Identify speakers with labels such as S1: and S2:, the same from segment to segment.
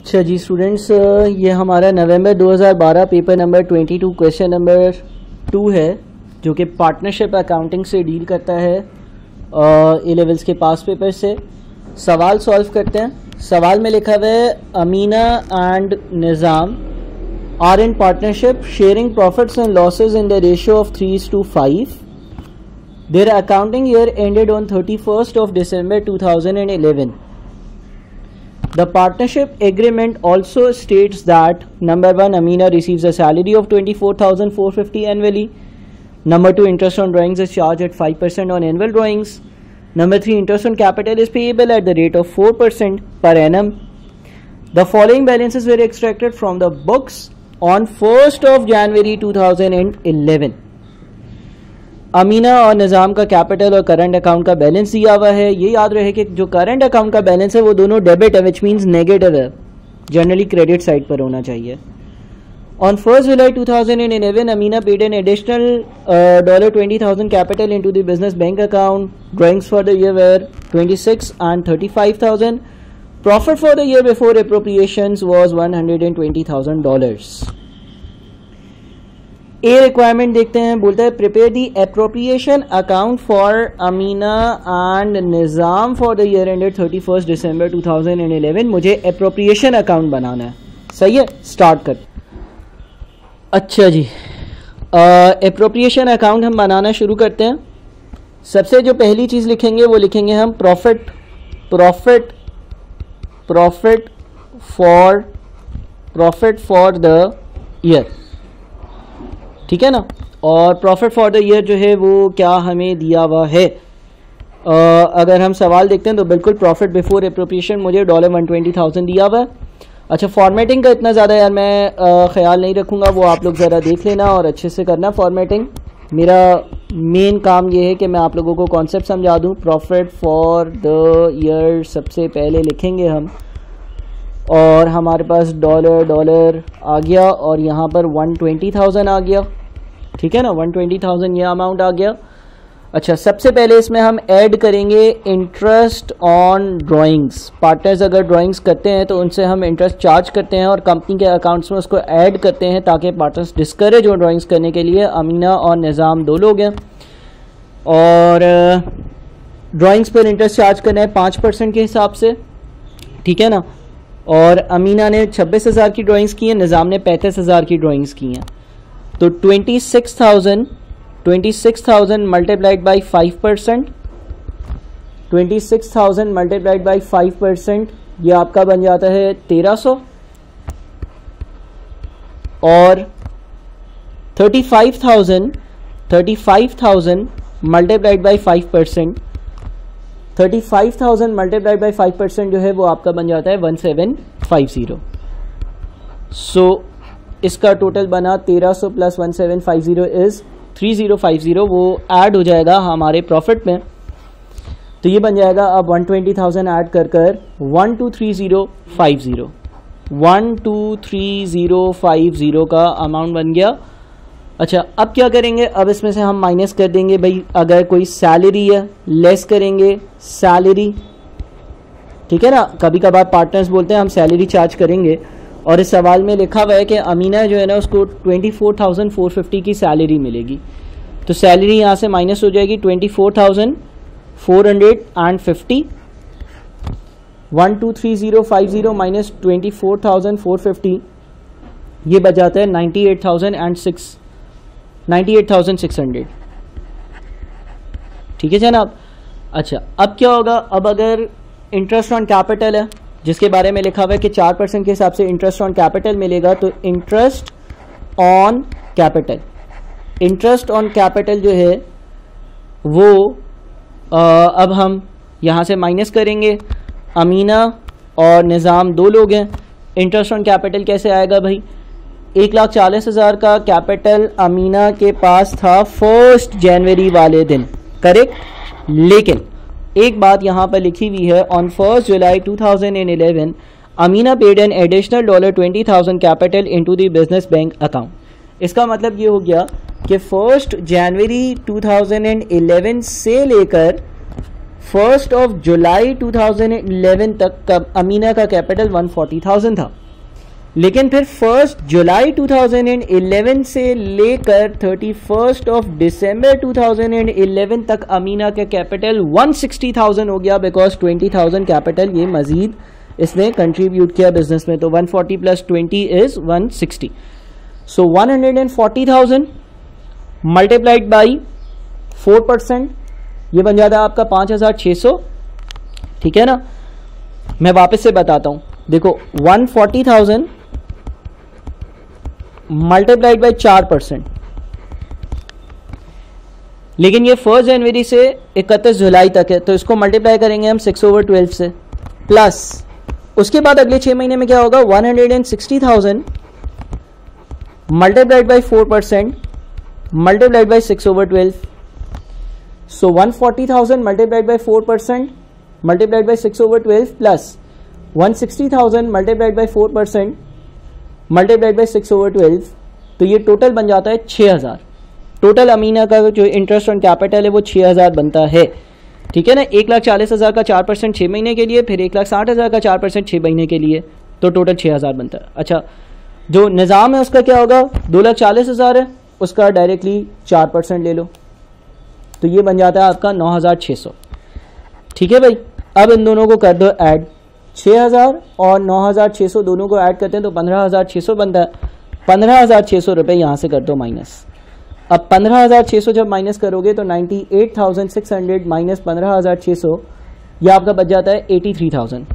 S1: अच्छा जी स्टूडेंट्स, ये हमारा नवंबर 2012 पेपर नंबर 22 क्वेश्चन नंबर 2 है जो कि पार्टनरशिप अकाउंटिंग से डील करता है ए लेवल्स के पास पेपर से। सवाल सॉल्व करते हैं। सवाल में लिखा हुआ है Amina and Nizam are in partnership sharing profits and losses in the ratio of 3:5। Their accounting year ended on 31st of December 2011. The partnership agreement also states that number 1, Amina receives a salary of 24,450 annually. Number 2, interest on drawings is charged at 5% on annual drawings. Number 3, interest on capital is payable at the rate of 4% per annum. The following balances were extracted from the books on 1st of January 2011. Amina और निज़ाम का capital और current account का balance दिया हुआ है। ये याद रहे कि जो करंट अकाउंट का बैलेंस है वो दोनों डेबिट है, विच मीन्स नेगेटिव है, जनरली क्रेडिट साइड पर होना चाहिए। On 1st July 2011 Amina paid an additional $20,000 capital into the business bank account. Drawings for the year were 26 and 35,000। Profit for the year before appropriations was $120,000। A requirement देखते हैं। बोलता है prepare the appropriation account for Amina and Nizam for the year ended 31st December 2011। मुझे appropriation account बनाना है। सही है, start कर। अच्छा जी, एप्रोप्रिएशन अकाउंट हम बनाना शुरू करते हैं। सबसे जो पहली चीज़ लिखेंगे वो लिखेंगे हम प्रॉफिट फॉर द ईयर, ठीक है ना। और प्रॉफिट फॉर द ईयर जो है वो क्या हमें दिया हुआ है। अगर हम सवाल देखते हैं तो बिल्कुल प्रॉफिट बिफोर एप्रोप्रिएशन मुझे $120,000 दिया हुआ है। अच्छा, फॉर्मेटिंग का इतना ज़्यादा यार मैं ख्याल नहीं रखूँगा, वो आप लोग ज़रा देख लेना और अच्छे से करना फॉर्मेटिंग। मेरा मेन काम ये है कि मैं आप लोगों को कॉन्सेप्ट समझा दूँ। प्रॉफिट फॉर द ईयर सबसे पहले लिखेंगे हम, और हमारे पास डॉलर आ गया और यहाँ पर 120,000 आ गया, ठीक है ना। 120,000 ये अमाउंट आ गया। अच्छा, सबसे पहले इसमें हम ऐड करेंगे इंटरेस्ट ऑन ड्राइंग्स। पार्टनर्स अगर ड्राइंग्स करते हैं तो उनसे हम इंटरेस्ट चार्ज करते हैं और कंपनी के अकाउंट्स में उसको ऐड करते हैं ताकि पार्टनर्स डिस्करेज हो ड्राइंग्स करने के लिए। अमीना और निज़ाम दो लोग हैं और ड्राइंग्स पर इंटरेस्ट चार्ज करना है 5% के हिसाब से, ठीक है ना। और अमीना ने 26,000 की ड्राइंग्स की हैं, निज़ाम ने 35,000 की ड्राइंग्स की हैं। तो 26,000 मल्टीप्लाइड बाई 5%, 26,000 मल्टीप्लाइड बाई 5%, ये आपका बन जाता है 1300। और 35,000 मल्टीप्लाइड बाई 5%, 35,000 मल्टीप्लाइड बाई 5% जो है वो आपका बन जाता है 1750। सो इसका टोटल बना 1300 प्लस 1750 इज़ 3050। वो ऐड हो जाएगा हमारे प्रॉफिट में, तो ये बन जाएगा अब 120,000 ऐड कर 123050, 123050 का अमाउंट बन गया। अच्छा, अब क्या करेंगे, अब इसमें से हम माइनस कर देंगे भाई, अगर कोई सैलरी है लेस करेंगे सैलरी, ठीक है ना। कभी कभार पार्टनर्स बोलते हैं हम सैलरी चार्ज करेंगे, और इस सवाल में लिखा हुआ है कि अमीना जो है ना उसको 24,450 की सैलरी मिलेगी। तो सैलरी यहाँ से माइनस हो जाएगी 24,450, 123050 माइनस 24,450, ये बच जाता है 98,600, ठीक है जनाब। अच्छा, अब क्या होगा, अब अगर इंटरेस्ट ऑन कैपिटल है जिसके बारे में लिखा हुआ है कि 4% के हिसाब से इंटरेस्ट ऑन कैपिटल मिलेगा, तो इंटरेस्ट ऑन कैपिटल जो है वो अब हम यहाँ से माइनस करेंगे। अमीना और निज़ाम दो लोग हैं, इंटरेस्ट ऑन कैपिटल कैसे आएगा भाई। 1,40,000 का कैपिटल अमीना के पास था 1 जनवरी वाले दिन, करेक्ट। लेकिन एक बात यहाँ पर लिखी हुई है, on 1 July 2011 Amina paid an additional $20,000 capital into the business bank account. इसका मतलब ये हो गया कि 1 जनवरी 2011 से लेकर 1 जुलाई 2011 तक अमीना का कैपिटल 140,000 था, लेकिन फिर 1 जुलाई 2011 से लेकर 31 दिसंबर 2011 तक अमीना का कैपिटल 160,000 हो गया, बिकॉज 20,000 कैपिटल ये मजीद इसने कंट्रीब्यूट किया बिजनेस में, तो 140 plus 20 is 160. So 140,000 multiplied by 4%, ये बन जाता है आपका 5,600. ठीक है ना, मैं वापस से बताता हूं, देखो 140,000 मल्टीप्लाइड बाई 4%, लेकिन ये 1 जनवरी से 31 जुलाई तक है, तो इसको मल्टीप्लाई करेंगे हम 6/12 से, प्लस उसके बाद अगले 6 महीने में क्या होगा, 160,000 multiplied by 4% multiplied by 6/12. So 140,000 multiplied by 4% multiplied by 6/12 plus 160,000 multiplied by 4% multiplied by 6/12, तो ये टोटल बन जाता है 6,000. टोटल अमीना का जो इंटरेस्ट ऑन कैपिटल है वो 6,000 बनता है. ठीक है ना, 1,40,000 का 4% 6 महीने के लिए, फिर 1,60,000 का 4% 6 महीने के लिए, तो टोटल 6,000 बनता है. अच्छा, जो निज़ाम है उसका क्या होगा, 2,40,000 है, उसका डायरेक्टली 4% ले लो, तो ये बन जाता है आपका 9,600. ठीक है भाई, अब इन दोनों को कर दो ऐड, 6,000 और 9,600 दोनों को ऐड करते हैं तो 15,600 बनता है. 15,600 रुपये यहाँ से कर दो माइनस. अब 15,600 जब माइनस करोगे तो 98,600 माइनस 15,600, यह आपका बच जाता है 83,000.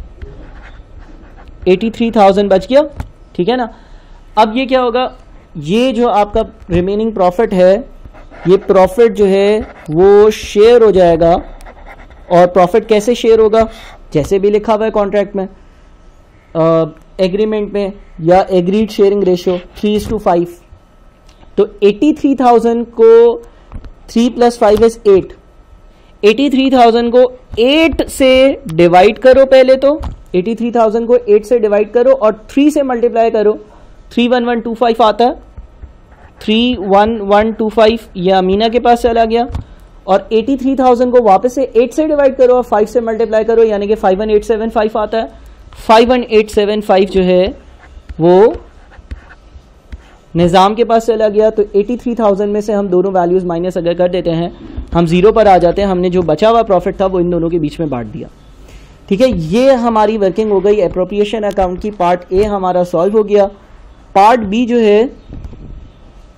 S1: 83,000 बच गया. ठीक है ना, अब ये क्या होगा, ये जो आपका रिमेनिंग प्रॉफिट है, ये प्रॉफिट जो है वो शेयर हो जाएगा. और प्रॉफिट कैसे शेयर होगा, जैसे भी लिखा हुआ है कॉन्ट्रैक्ट में, एग्रीमेंट में, या एग्रीड शेयरिंग रेशियो 3:5. तो 83,000 को 3 + 5 इज 8. 83,000 को 8 से डिवाइड करो, पहले तो 83,000 को 8 से डिवाइड करो और 3 से मल्टीप्लाई करो, 31125 आता है. 31125 यह अमीना के पास चला गया. और 83,000 को वापस से 8 से डिवाइड करो और 5 से मल्टीप्लाई करो, यानी कि 51875 आता है. 51875 जो है वो निज़ाम के पास चला गया. तो 83,000 में से हम दोनों वैल्यूज़ माइनस अगर कर देते हैं, हम जीरो पर आ जाते हैं. हमने जो बचा हुआ प्रॉफिट था वो इन दोनों के बीच में बांट दिया. ठीक है, ये हमारी वर्किंग हो गई एप्रोप्रिएशन अकाउंट की. पार्ट ए हमारा सॉल्व हो गया. पार्ट बी जो है,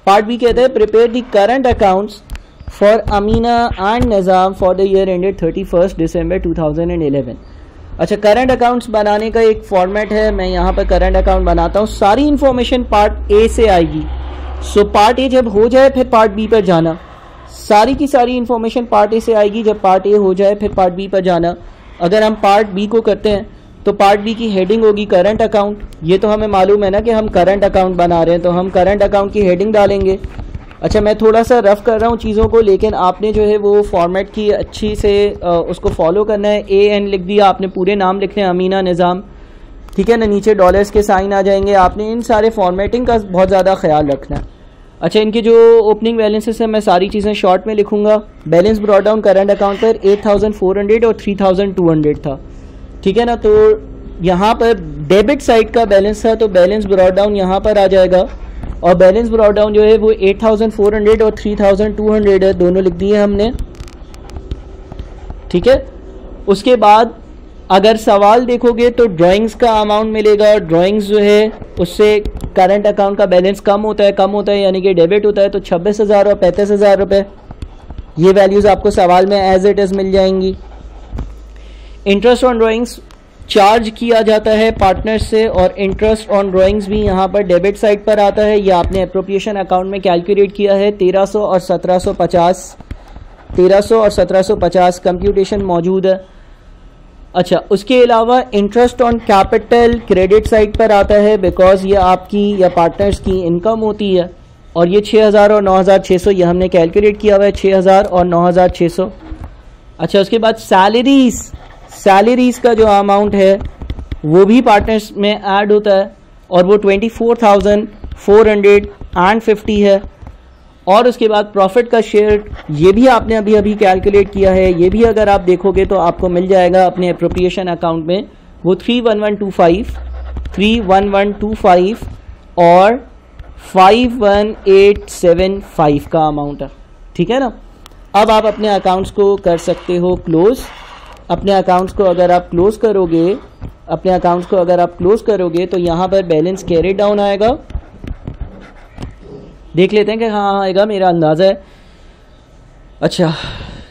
S1: पार्ट बी कहते हैं prepare the current accounts for Amina and Nizam for the year ended 31 दिसंबर 2011. अच्छा, करंट अकाउंट्स बनाने का एक फॉर्मेट है. मैं यहाँ पर करंट अकाउंट बनाता हूँ. सारी इंफॉर्मेशन पार्ट ए से आएगी. सो पार्ट ए जब हो जाए फिर पार्ट बी पर जाना. सारी की सारी इंफॉर्मेशन पार्ट ए से आएगी. जब पार्ट ए हो जाए फिर पार्ट बी पर जाना. अगर हम पार्ट बी को करते हैं तो पार्ट बी की हेडिंग होगी करंट अकाउंट. ये तो हमें मालूम है ना कि हम करंट अकाउंट बना रहे हैं, तो हम करंट अकाउंट की हेडिंग डालेंगे. अच्छा, मैं थोड़ा सा रफ कर रहा हूँ चीज़ों को, लेकिन आपने जो है वो फॉर्मेट की अच्छी से उसको फॉलो करना है. AN लिख दिया आपने, पूरे नाम लिखने हैं अमीना निज़ाम. ठीक है ना, नीचे डॉलर्स के साइन आ जाएंगे. आपने इन सारे फॉर्मेटिंग का बहुत ज़्यादा ख्याल रखना है. अच्छा, इनके जो ओपनिंग बैलेंसेस हैं मैं सारी चीज़ें शॉर्ट में लिखूंगा. Balance brought down current account पर 8,400 और 3,200 था. ठीक है ना, तो यहाँ पर डेबिट साइड का बैलेंस था, तो बैलेंस ब्रॉट डाउन यहाँ पर आ जाएगा. और बैलेंस ब्रॉट डाउन जो है वो 8,400 और 3,200 है, दोनों लिख दिए हमने. ठीक है, उसके बाद अगर सवाल देखोगे तो ड्राइंग्स का अमाउंट मिलेगा. और ड्राइंग्स जो है उससे करंट अकाउंट का बैलेंस कम होता है, यानी कि डेबिट होता है. तो 26,000 और 35,000 रुपये, ये वैल्यूज़ आपको सवाल में एज इट इज़ मिल जाएंगी. इंटरेस्ट ऑन ड्राइंग्स चार्ज किया जाता है पार्टनर्स से, और इंटरेस्ट ऑन ड्राइंग्स भी यहाँ पर डेबिट साइड पर आता है. ये आपने एप्रोप्रिएशन अकाउंट में कैलकुलेट किया है. 1300 और 1750 कंप्यूटेशन मौजूद है. अच्छा, उसके अलावा interest on capital credit side पर आता है, बिकॉज ये आपकी या पार्टनर्स की इनकम होती है. और ये 6,000 और 9,600 ये हमने कैलकुलेट किया हुआ है, 6,000 और 9,600. अच्छा, उसके बाद सैलरीज का जो अमाउंट है वो भी पार्टनर्स में ऐड होता है, और वो 24,450 है. और उसके बाद प्रॉफिट का शेयर, ये भी आपने अभी अभी कैलकुलेट किया है, ये भी अगर आप देखोगे तो आपको मिल जाएगा अपने अप्रोप्रिएशन अकाउंट में, वो 31125 और 51875 का अमाउंट है, ठीक है ना। अब आप अपने अकाउंट्स को कर सकते हो क्लोज। अपने अकाउंट्स को अगर आप क्लोज करोगे तो यहाँ पर बैलेंस कैरी डाउन आएगा। देख लेते हैं कि हाँ आएगा, मेरा अंदाज़ा है। अच्छा,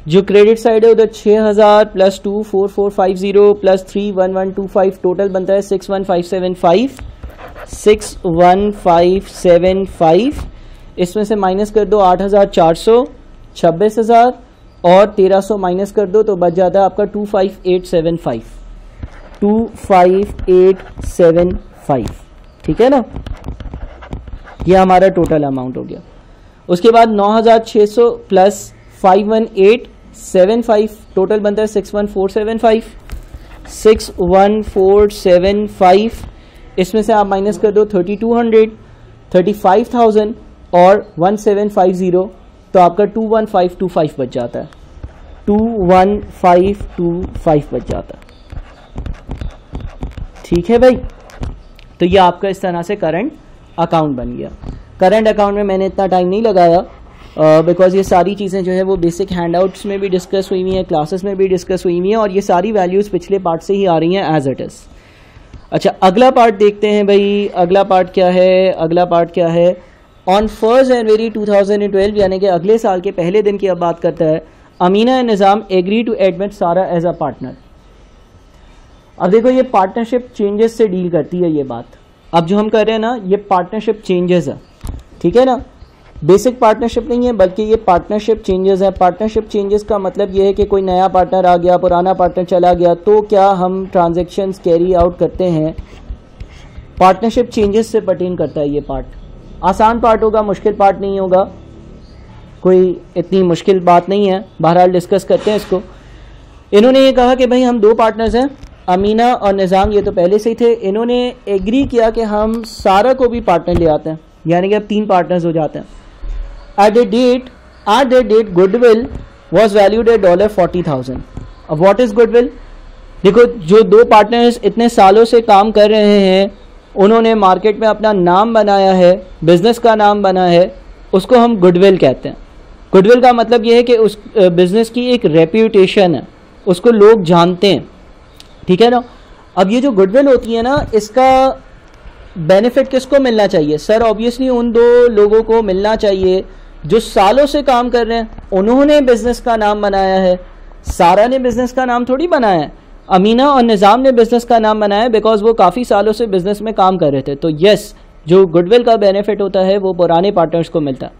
S1: जो क्रेडिट साइड है उधर 6000 प्लस 24450 प्लस 31125 टोटल बनता है 61575। इसमें से माइनस कर दो 8400, 26000 और 1300 माइनस कर दो तो बच जाता है आपका 25875, ठीक है ना। ये हमारा टोटल अमाउंट हो गया। उसके बाद 9600 प्लस 51875 टोटल बनता है 61475। इसमें से आप माइनस कर दो 3200, 35000 और 1750 तो आपका 21525 बच जाता है, 21525 बच जाता है, ठीक है भाई। तो ये आपका इस तरह से करंट अकाउंट बन गया। करंट अकाउंट में मैंने इतना टाइम नहीं लगाया बिकॉज ये सारी चीज़ें जो है वो बेसिक हैंडआउट्स में भी डिस्कस हुई हुई हैं, क्लासेस में भी डिस्कस हुई हुई हैं और ये सारी वैल्यूज़ पिछले पार्ट से ही आ रही हैं एज इट इज़। अच्छा, अगला पार्ट देखते हैं भाई। अगला पार्ट क्या है? ऑन 1 जनवरी 2012 यानी कि अगले साल के पहले दिन की अब बात करता है, Amina and Nizam agree to admit Sara as a partner. अब देखो ये पार्टनरशिप चेंजेस से डील करती है ये बात। अब जो हम कर रहे हैं ना ये पार्टनरशिप चेंजेस है, ठीक है ना। बेसिक पार्टनरशिप नहीं है बल्कि ये पार्टनरशिप चेंजेस है। पार्टनरशिप चेंजेस का मतलब ये है कि कोई नया पार्टनर आ गया, पुराना पार्टनर चला गया, तो क्या हम ट्रांजैक्शंस कैरी आउट करते हैं, पार्टनरशिप चेंजेस से पर्टेन करता है ये पार्ट। आसान पार्ट होगा, मुश्किल पार्ट नहीं होगा, कोई इतनी मुश्किल बात नहीं है। बहरहाल डिस्कस करते हैं इसको। इन्होंने ये कहा कि भाई हम दो पार्टनर्स हैं, अमीना और निज़ाम, ये तो पहले से ही थे। इन्होंने एग्री किया कि हम सारा को भी पार्टनर ले आते हैं, यानी कि अब 3 पार्टनर्स हो जाते हैं। At that date, goodwill was valued at $40,000. अब what is goodwill? देखो, जो दो पार्टनर्स इतने सालों से काम कर रहे हैं, उन्होंने मार्केट में अपना नाम बनाया है, बिजनेस का नाम बना है, उसको हम गुडविल कहते हैं। गुडविल का मतलब यह है कि उस बिजनेस की एक रेप्यूटेशन है, उसको लोग जानते हैं, ठीक है ना। अब ये जो गुडविल होती है ना, इसका बेनिफिट किसको मिलना चाहिए? सर ऑब्वियसली उन दो लोगों को मिलना चाहिए जो सालों से काम कर रहे हैं, उन्होंने बिजनेस का नाम बनाया है। सारा ने बिजनेस का नाम थोड़ी बनाया है, अमीना और निज़ाम ने बिजनेस का नाम बनाया बिकॉज वो काफ़ी सालों से बिजनेस में काम कर रहे थे। तो यस, जो गुडविल का बेनिफिट होता है वो पुराने पार्टनर्स को मिलता है।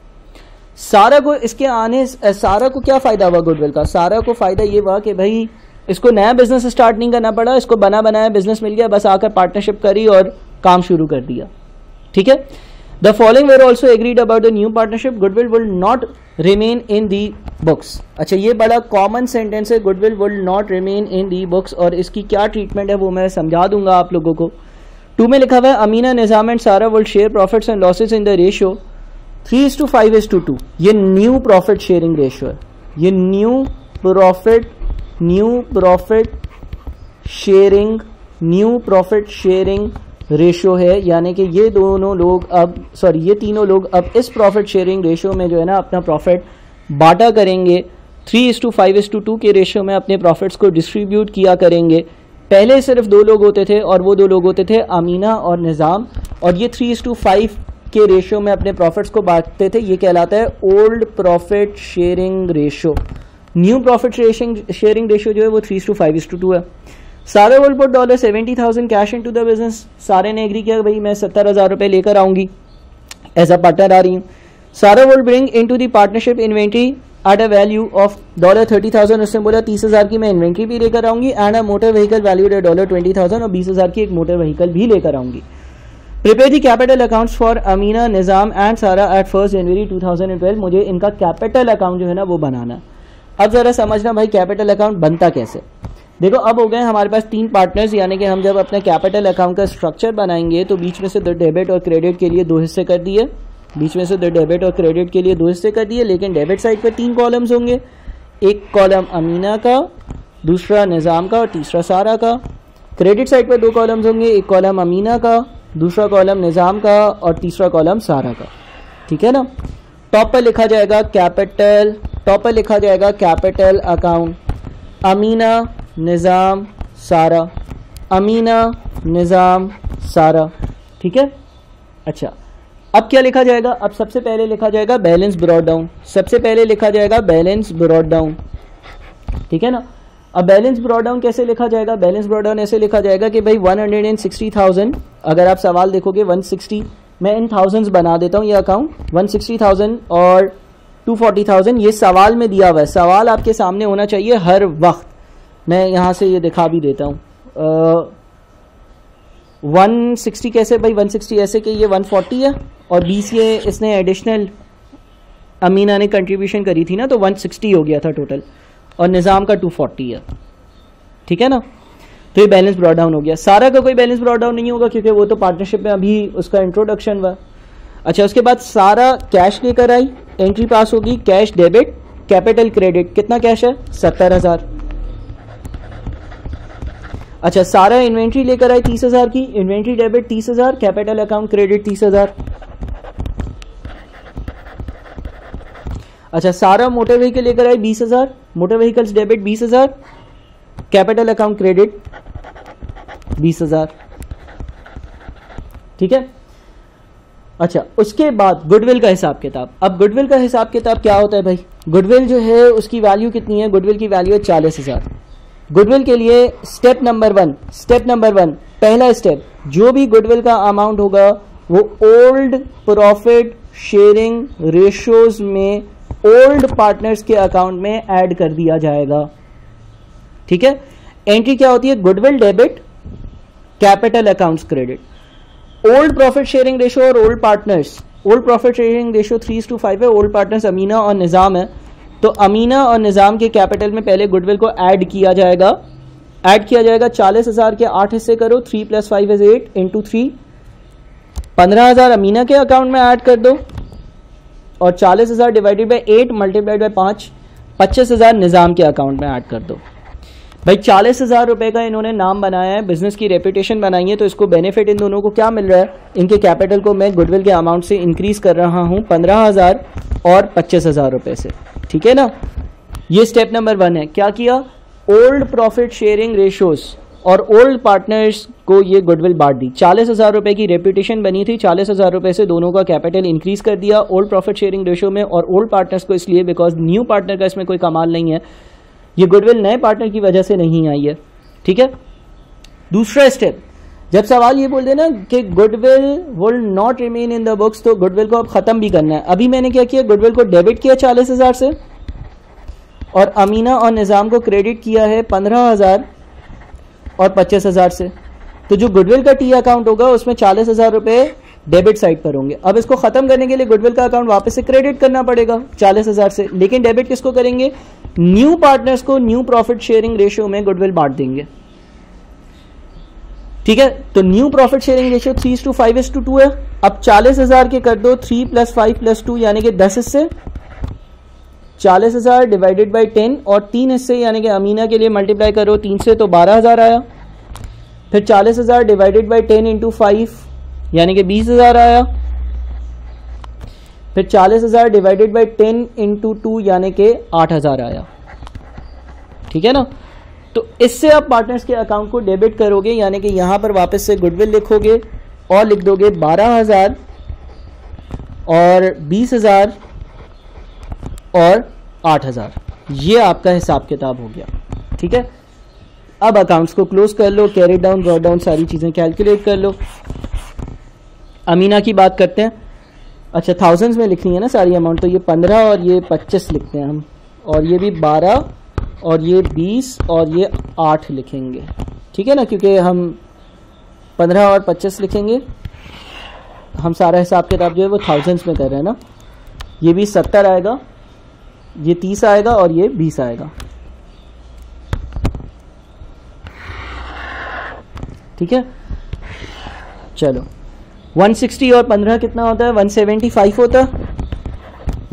S1: सारा को इसके आने, सारा को क्या फ़ायदा हुआ गुडविल का? सारा को फ़ायदा ये हुआ कि भाई इसको नया बिजनेस स्टार्ट नहीं करना पड़ा, इसको बना बनाया बिजनेस मिल गया, बस आकर पार्टनरशिप करी और काम शुरू कर दिया, ठीक है। The following were also agreed about the new partnership, goodwill will not remain in the books. अच्छा, ये बड़ा कॉमन सेंटेंस है, goodwill will not remain in the books, और इसकी क्या ट्रीटमेंट है वो मैं समझा दूंगा आप लोगों को। 2 में लिखा हुआ है अमीना, निज़ाम एंड सारा will share profits and losses in the ratio 3:5:2। ये न्यू प्रॉफिट शेयरिंग रेशियो है, ये न्यू प्रॉफिट शेयरिंग रेशियो है, यानी कि ये तीनों लोग अब इस प्रॉफिट शेयरिंग रेशियो में जो है ना अपना प्रॉफिट बांटा करेंगे। 3:5:2 के रेशियो में अपने प्रॉफिट्स को डिस्ट्रीब्यूट किया करेंगे। पहले सिर्फ 2 लोग होते थे और वो 2 लोग होते थे अमीना और निज़ाम, और ये 3:5 के रेशियो में अपने प्रॉफिट्स को बांटते थे। ये कहलाता है old profit sharing ratio. New profit sharing ratio जो है वो 3:5:2 है। सारा will put $70,000 cash into the business. सारे ने एग्री किया भाई मैं 70,000 रुपये लेकर आऊंगी, एज अ पार्टनर आ रही हूँ। सारा will bring into the partnership inventory at a value of $30,000। उसने बोला 30,000 की मैं इन्वेंट्री भी लेकर आऊंगी, and a motor vehicle valued at $20,000, और 20,000 की एक मोटर व्हीकल भी लेकर आऊंगी। Prepare the capital accounts for Amina, Nizam and सारा एट 1 जनवरी 2012। मुझे इनका कैपिटल अकाउंट जो है ना वो बनाना। अब जरा समझना भाई कैपिटल अकाउंट बनता कैसे। देखो, अब हो गए हमारे पास 3 पार्टनर्स, यानी कि हम जब अपने कैपिटल अकाउंट का स्ट्रक्चर बनाएंगे तो बीच में से डेबिट और क्रेडिट के लिए 2 हिस्से कर दिए। बीच में से तो डेबिट और क्रेडिट के लिए 2 हिस्से कर दिए, लेकिन डेबिट साइड पर 3 कॉलम्स होंगे, एक कॉलम अमीना का, दूसरा निज़ाम का और तीसरा सारा का। क्रेडिट साइड पर 2 कॉलम्स होंगे, एक कॉलम अमीना का, दूसरा कॉलम निज़ाम का और तीसरा कॉलम सारा का। ठीक है ना। टॉप पर लिखा जाएगा कैपिटल, टॉप पर लिखा जाएगा कैपिटल अकाउंट, अमीना निज़ाम सारा, अमीना निज़ाम सारा। ठीक है। अच्छा, अब क्या लिखा जाएगा? अब सबसे पहले लिखा जाएगा बैलेंस ब्रॉट डाउन, सबसे पहले लिखा जाएगा बैलेंस ब्रॉट डाउन। ठीक है ना। अब बैलेंस ब्रॉट डाउन कैसे लिखा जाएगा? बैलेंस ब्रॉट डाउन ऐसे लिखा जाएगा कि भाई 160,000, अगर आप सवाल देखोगे 160, मैं इन थाउजेंड्स बना देता हूँ ये अकाउंट, 160,000 और 240,000 ये सवाल में दिया हुआ है। सवाल आपके सामने होना चाहिए हर वक्त। मैं यहाँ से ये दिखा भी देता हूँ। 160 कैसे भाई? 160 ऐसे कि ये 140 है और 20 ये इसने एडिशनल अमीना ने कंट्रीब्यूशन करी थी ना, तो 160 हो गया था टोटल, और निज़ाम का 240 है। ठीक है ना। तो ये बैलेंस ब्रॉट डाउन हो गया। सारा का कोई बैलेंस ब्रॉट डाउन नहीं होगा क्योंकि वो तो पार्टनरशिप में अभी उसका इंट्रोडक्शन हुआ। अच्छा, उसके बाद सारा कैश लेकर आई, एंट्री पास होगी, कैश डेबिट, कैपिटल क्रेडिट। कितना कैश है? 70,000। अच्छा, सारा इन्वेंट्री लेकर आई 30,000 की, inventory debit 30,000, capital account credit 30,000। अच्छा, सारा मोटर व्हीकल लेकर आई 20,000, motor vehicles debit 20,000, capital account credit 20,000। ठीक है। अच्छा, उसके बाद गुडविल का हिसाब किताब। अब गुडविल का हिसाब किताब क्या होता है भाई? गुडविल जो है उसकी वैल्यू कितनी है? गुडविल की वैल्यू है 40,000। गुडविल के लिए स्टेप नंबर 1, पहला स्टेप, जो भी गुडविल का अमाउंट होगा वो ओल्ड प्रॉफिट शेयरिंग रेशियोज में ओल्ड पार्टनर्स के अकाउंट में ऐड कर दिया जाएगा। ठीक है। एंट्री क्या होती है? Goodwill debit, capital accounts credit, old profit sharing ratio और old partners. Old profit sharing ratio 3:5 है, ओल्ड पार्टनर्स अमीना और निज़ाम है, तो अमीना और निज़ाम के कैपिटल में पहले गुडविल को ऐड किया जाएगा। ऐड किया जाएगा 40,000 के 8 हिस्से करो, 3 + 5 = 8 × 3, 15,000 अमीना के अकाउंट में ऐड कर दो और 40,000 डिवाइडेड बाई 8 मल्टीप्लाइड बाई 5, 25,000 निज़ाम के अकाउंट में ऐड कर दो। भाई 40,000 रुपए का इन्होंने नाम बनाया है, बिजनेस की रेपुटेशन बनाई है, तो इसको बेनिफिट इन दोनों को क्या मिल रहा है? इनके कैपिटल को मैं गुडविल के अमाउंट से इंक्रीज कर रहा हूं 15,000 और 25,000 रुपए से। ठीक है ना। ये स्टेप नंबर 1 है। क्या किया? ओल्ड प्रॉफिट शेयरिंग रेशियोज और ओल्ड पार्टनर्स को ये गुडविल बांट दी। 40,000 रुपए की रेपुटेशन बनी थी, 40,000 रुपए से दोनों का कैपिटल इंक्रीज कर दिया ओल्ड प्रॉफिट शेयरिंग रेशियो में, और ओल्ड पार्टनर्स को इसलिए बिकॉज न्यू पार्टनर का इसमें कोई कमाल नहीं है, ये गुडविल नए पार्टनर की वजह से नहीं आई है। ठीक है। दूसरा स्टेप, जब सवाल ये बोल देना कि goodwill will not remain in the books, तो गुडविल को अब खत्म भी करना है। अभी मैंने क्या किया? गुडविल को डेबिट किया 40,000 से और अमीना और निज़ाम को क्रेडिट किया है 15,000 और 25,000 से। तो जो गुडविल का टी अकाउंट होगा उसमें 40,000 रुपए डेबिट साइड पर होंगे। अब इसको खत्म करने के लिए गुडविल का अकाउंट वापस से क्रेडिट करना पड़ेगा 40,000 से, लेकिन डेबिट किसको करेंगे? न्यू पार्टनर्स को न्यू प्रॉफिट शेयरिंग रेशियो में गुडविल बांट देंगे। ठीक है। तो न्यू प्रॉफिट शेयरिंग रेशियो 3:5 है। अब 40,000 के कर दो 3 + 5 + 2 यानी कि 10 हिस्से, 40,000 डिवाइडेड बाई 10 और 3 हिस्से यानी कि अमीना के लिए मल्टीप्लाई करो 3 से तो 12,000 आया। फिर 40,000 डिवाइडेड बाई 10 × 5 यानी कि 20,000 आया। फिर 40,000 डिवाइडेड बाई 10 × 2 यानी कि 8,000 आया। ठीक है ना। तो इससे आप पार्टनर्स के अकाउंट को डेबिट करोगे, यानी कि यहां पर वापस से गुडविल लिखोगे और लिख दोगे 12,000 और 20,000 और 8,000। ये आपका हिसाब किताब हो गया। ठीक है। अब अकाउंट्स को क्लोज कर लो, कैरी डाउन ड्रॉ डाउन सारी चीजें कैलकुलेट कर लो। अमीना की बात करते हैं। अच्छा, थाउजेंड्स में लिखनी है ना सारी अमाउंट, तो ये 15 और ये 25 लिखते हैं हम, और ये भी 12 और ये 20 और ये 8 लिखेंगे। ठीक है ना, क्योंकि हम 15 और 25 लिखेंगे, हम सारा हिसाब किताब जो है वो थाउजेंड्स में कर रहे हैं ना। ये भी 70 आएगा, ये 30 आएगा और ये 20 आएगा। ठीक है। चलो 160 और 15 कितना होता है? 175 होता है।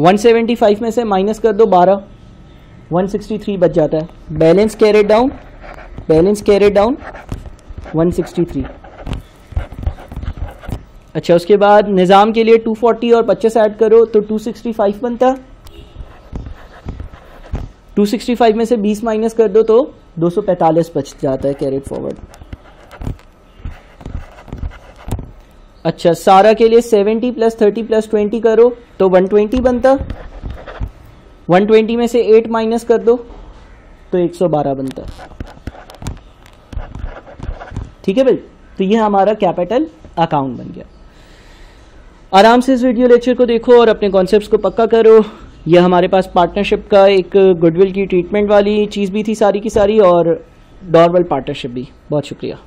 S1: 175 में से माइनस कर दो 12, 163 बच जाता है। Balance carried down, balance carried down 163। अच्छा, उसके बाद निज़ाम के लिए 240 और 25 ऐड करो तो 265 बनता। 265 में से 20 माइनस कर दो तो 245 बच जाता है कैरेड फॉरवर्ड। अच्छा, सारा के लिए 70 + 30 + 20 करो तो 120 बनता। 120 में से 8 माइनस कर दो तो 112 बनता। ठीक है भाई, तो ये हमारा कैपिटल अकाउंट बन गया। आराम से इस वीडियो लेक्चर को देखो और अपने कॉन्सेप्ट्स को पक्का करो। यह हमारे पास पार्टनरशिप का एक गुडविल की ट्रीटमेंट वाली चीज़ भी थी सारी की सारी, और नॉर्मल पार्टनरशिप भी। बहुत शुक्रिया।